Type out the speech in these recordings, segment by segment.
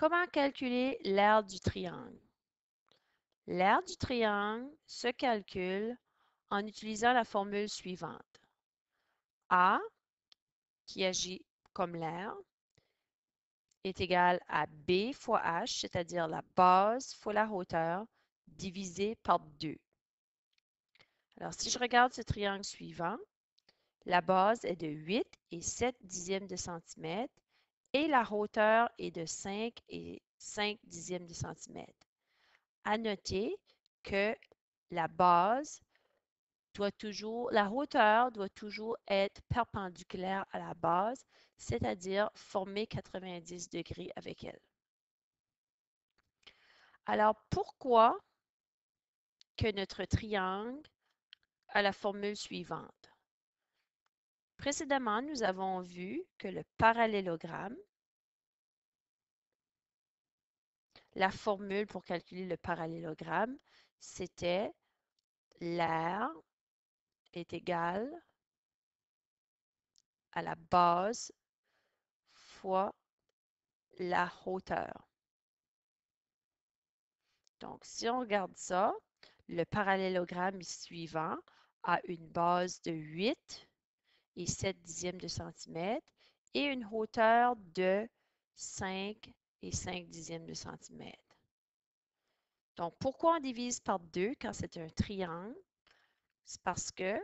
Comment calculer l'aire du triangle? L'aire du triangle se calcule en utilisant la formule suivante. A, qui agit comme l'aire, est égal à B fois H, c'est-à-dire la base fois la hauteur, divisé par 2. Alors, si je regarde ce triangle suivant, la base est de 8 et 7 dixièmes de centimètre et la hauteur est de 5 et 5 dixièmes de centimètre. À noter que la hauteur doit toujours être perpendiculaire à la base, c'est-à-dire former 90 degrés avec elle. Alors, pourquoi que notre triangle a la formule suivante? Précédemment, nous avons vu que le parallélogramme, la formule pour calculer le parallélogramme, c'était l'aire est égale à la base fois la hauteur. Donc, si on regarde ça, le parallélogramme suivant a une base de 8 et 7 dixièmes de centimètre et une hauteur de 5 et 5 dixièmes de centimètre. Donc, pourquoi on divise par 2 quand c'est un triangle? C'est parce que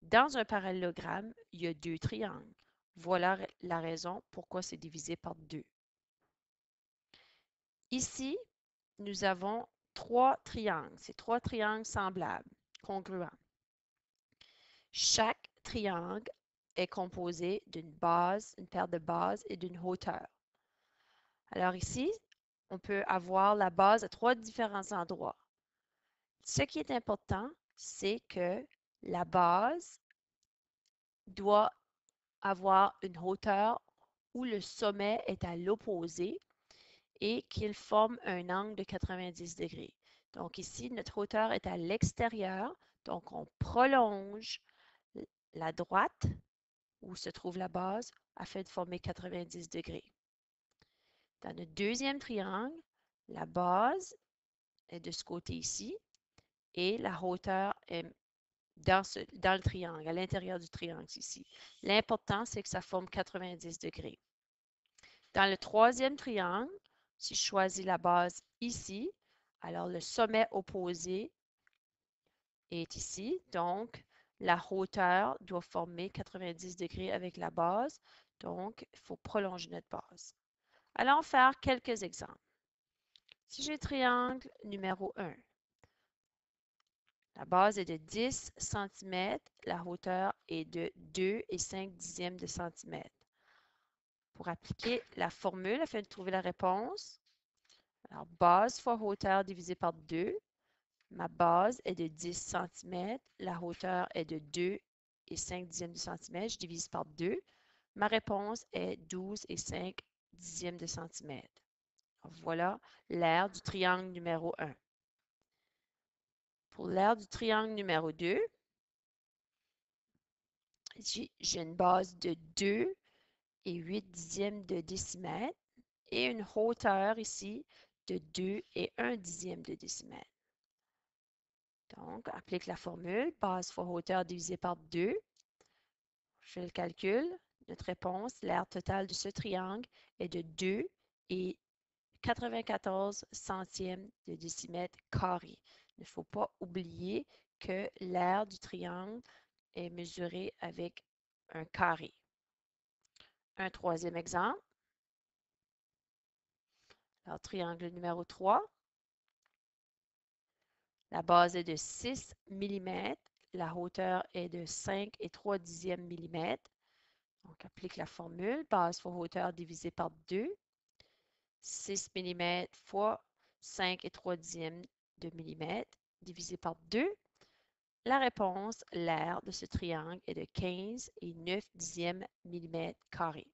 dans un parallélogramme, il y a 2 triangles. Voilà la raison pourquoi c'est divisé par 2. Ici, nous avons 3 triangles. C'est 3 triangles semblables, congruents. Chaque triangle est composé d'une base, une paire de bases et d'une hauteur. Alors ici, on peut avoir la base à 3 différents endroits. Ce qui est important, c'est que la base doit avoir une hauteur où le sommet est à l'opposé et qu'il forme un angle de 90 degrés. Donc ici, notre hauteur est à l'extérieur, donc on prolonge la droite où se trouve la base afin de former 90 degrés. Dans le deuxième triangle, la base est de ce côté ici et la hauteur est dans le triangle, à l'intérieur du triangle ici. L'important, c'est que ça forme 90 degrés. Dans le troisième triangle, si je choisis la base ici, alors le sommet opposé est ici. Donc, la hauteur doit former 90 degrés avec la base. Donc, il faut prolonger notre base. Allons faire quelques exemples. Si j'ai triangle numéro 1, la base est de 10 cm, la hauteur est de 2 et 5 dixièmes de centimètre. Pour appliquer la formule afin de trouver la réponse, alors base fois hauteur divisé par 2, ma base est de 10 cm, la hauteur est de 2 et 5 dixièmes de centimètre, je divise par 2. Ma réponse est 12 et 5 dixièmes de centimètre. Voilà l'aire du triangle numéro 1. Pour l'aire du triangle numéro 2, j'ai une base de 2 et 8 dixièmes de décimètre et une hauteur ici de 2 et 1 dixième de décimètre. Donc, applique la formule, base fois hauteur divisé par 2. Je fais le calcul. Notre réponse, l'aire totale de ce triangle est de 2 et 94 centièmes de décimètre carré. Il ne faut pas oublier que l'aire du triangle est mesurée avec un carré. Un troisième exemple. Alors, triangle numéro 3. La base est de 6 mm. La hauteur est de 5 et 3 dixièmes millimètres. Donc, applique la formule. Base fois hauteur divisé par 2. 6 mm fois 5 et 3 dixièmes de millimètre divisé par 2. La réponse, l'aire de ce triangle est de 15 et 9 dixièmes millimètres carrés.